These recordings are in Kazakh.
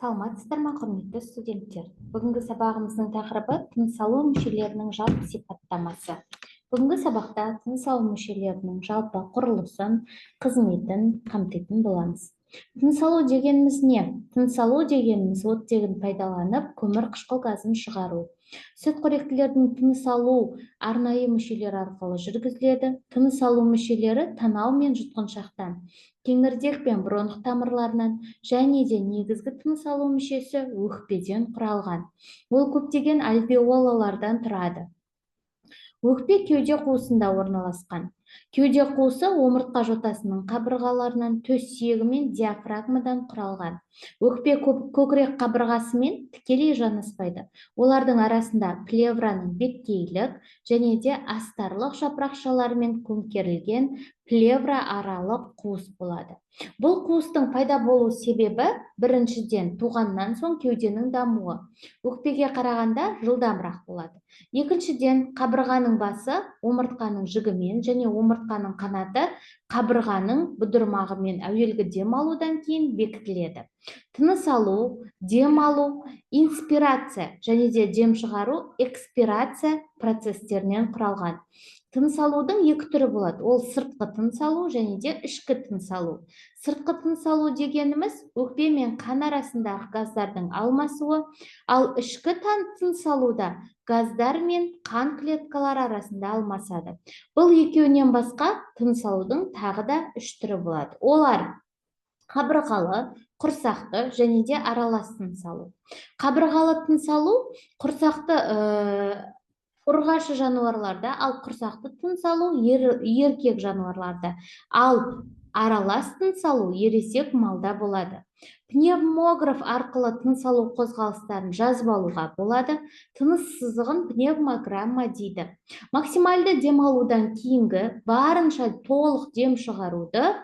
Саламатсыздар ма, құрметті студенттер? Бүгінгі сабағымыздың тақырыбы тыныс алу мүшелерінің жалпы сипаттамасы. Бүгінгі сабақта тыныс алу мүшелерінің жалпы құрылысын, қызметін қамтитын боламыз. Тыныс алу дегеніміз не? Тыныс алу дегеніміз оттегін пайдаланып, көмірқышқыл газын шығару. Сүтқоректілердің тыныс алу арнайы мүшелер арқылы жүргізіледі. Тыныс алу мүшелері танау мен жұтқыншақтан, кеңірдек пен бронх тамырларынан және де негізгі тыныс алу мүшесі өкпеден құралған. Ол көптеген альвеолалардан тұрады. Өкпе кеуде қуысында орналасқан. Кеуде қуысы омыртқа жотасының қабырғаларынан, төс сүйегі мен диафрагмадан құралған. Өкпе көкірек қабырғасымен тікелей жанаспайды. Олардың арасында плевраның беткейлік және де астарлық жапырақшаларымен көмкерілген плевра аралық қуыс болады. Бұл қуыстың пайда болу себебі біріншіден туғаннан соң кеуденің дамуы өкпеге қарағанда жылдамырақ болады. Екіншіден, қабырғаның басы омыртқаның жігімен және омыртқаның қанаты қабырғаның бұдырмағымен әуелгі дем алудан кейін бекітіледі. Тыныс алу, дем алу, инспирация және де дем шығару экспирация процестерінен құралған. Тыныс алудың екі түрі болады. Ол сыртқы тыныс алу және де ішкі тыныс алу. Сыртқы тыныс алу дегеніміз өкпе мен қан арасындағы газдардың алмасуы, ал ішкі тыныс алуда газдар мен қан клеткалары арасында алмасады. Бұл екеуінен басқа тыныс алудың тағы да үш түрі болады. Олар қабырғалы, құрсақты және де аралас тыныс алу. Қабырғалы тыныс алу құрсақты ұрғашы жануарларда, ал құрсақты тыныс алу еркек жануарларда, ал аралас тыныс алу ересек малда болады. Пневмограф арқылы тыныс алу қозғалыстарын жазып алуға болады. Тыныс сызығын пневмограмма дейді. Максималды дем алудан кейінгі барынша толық дем шығаруды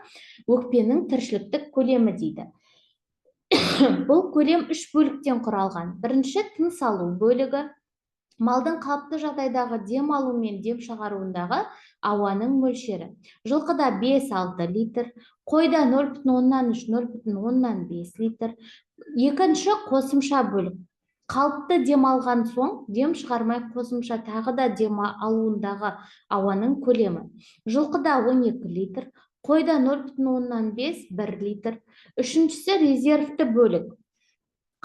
өкпенің тіршіліктік көлемі дейді. Бұл көлем үш бөліктен құралған. Бірінші тыныс алу бөлігі. Малдың қалыпты жағдайдағы дем алу мен дем шығаруындағы ауаның мөлшері. Жылқыда 5-6 литр, қойда 0,3-0,5 литр. Екінші қосымша бөлік. Қалыпты дем алған соң, дем шығармай қосымша тағы да дем алуындағы ауаның көлемі. Жылқыда 12 литр, қойда 0,5-1 литр. Үшіншісі резервті бөлік.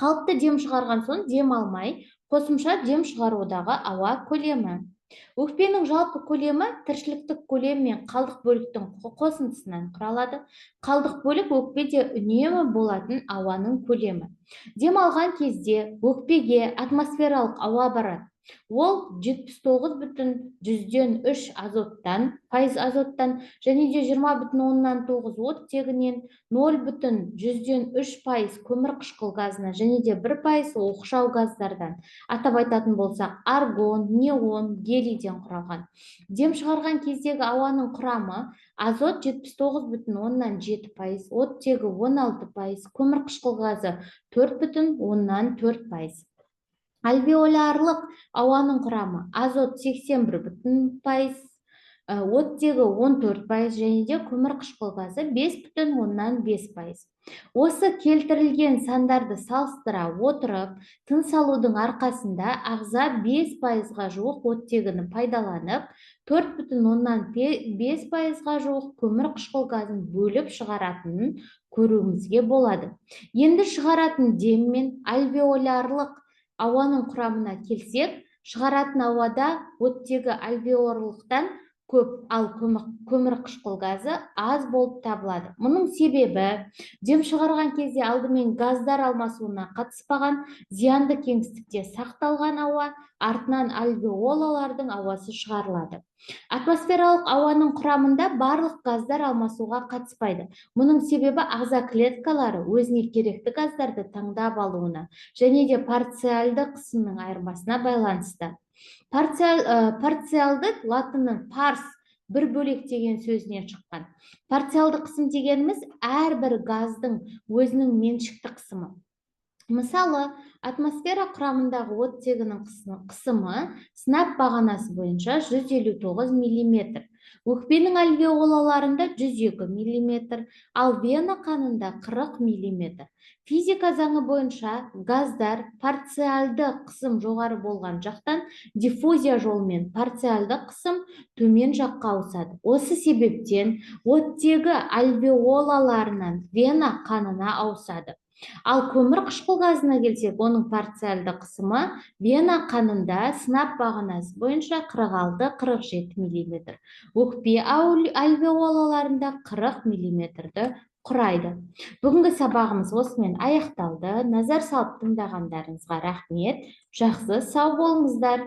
Қалыпты дем шығарған соң, дем алмай, қосымша дем шығарудағы ауа көлемі. Өкпенің жалпы көлемі тіршіліктік көлем мен қалдық бөліктің қосындысынан құралады. Қалдық бөлік өкпеде үнемі болатын ауаның көлемі. Дем алған кезде өкпеге атмосфералық ауа барады. Ол 79,3 азоттан және де 20,9 оттегінен, 0,3 көмірқышқыл газына және де 1 оқшау газдардан, атап айтатын болсақ, аргон, неон, гелийден құралған. Дем шығарған кездегі ауаның құрамы: азот 79,7%, оттегі 16%, көмірқышқыл газы 4,4%. Альвеолярлық ауаның құрамы: азот 81%, оттегі 14% және де көмірқышқыл газы 5,5%. Осы келтірілген сандарды салыстыра отырып, тыныс алудың арқасында ағза 5%-ға жуық оттегіні пайдаланып, 4,5%-ға жуық көмірқышқыл газын бөліп шығаратынын көруімізге болады. Енді шығаратын дем мен альвеолярлық ауаның құрамына келсек, шығаратын ауада оттегі альвеолярлықтан көп, ал көмірқышқыл газы аз болып табылады. Мұның себебі дем шығарған кезде алдымен газдар алмасуына қатыспаған, зиянды кеңістікте сақталған ауа, артынан альвеолалардың ауасы шығарылады. Атмосфералық ауаның құрамында барлық газдар алмасуға қатыспайды. Мұның себебі ағза клеткалары өзіне керекті газдарды таңдап алуына және де парциалды қысымның айырмасына байланысты. Парциалды латынның парс, бір бөлек деген сөзінен шыққан. Парциалды қысым дегеніміз әрбір газдың өзінің меншікті қысымы. Мысалы, атмосфера құрамындағы оттегінің қысымы сынап бағанасы бойынша 159 мм. Өкпенің альвеолаларында 102 мм, ал вена қанында 40 мм. Физика заңы бойынша газдар парциалды қысым жоғары болған жақтан диффузия жолымен парциалды қысым төмен жаққа ауысады. Осы себептен оттегі альвеолаларынан вена қанына ауысады. Ал көмірқышқыл газына келсек, оның парциалды қысымы вена қанында сынап бағанасы бойынша 46-47 мм. Өкпе альвеолаларында 40 мм құрайды. Бүгінгі сабағымыз осымен аяқталды. Назар салып тыңдағандарыңызға рахмет. Жақсы, сау болыңыздар.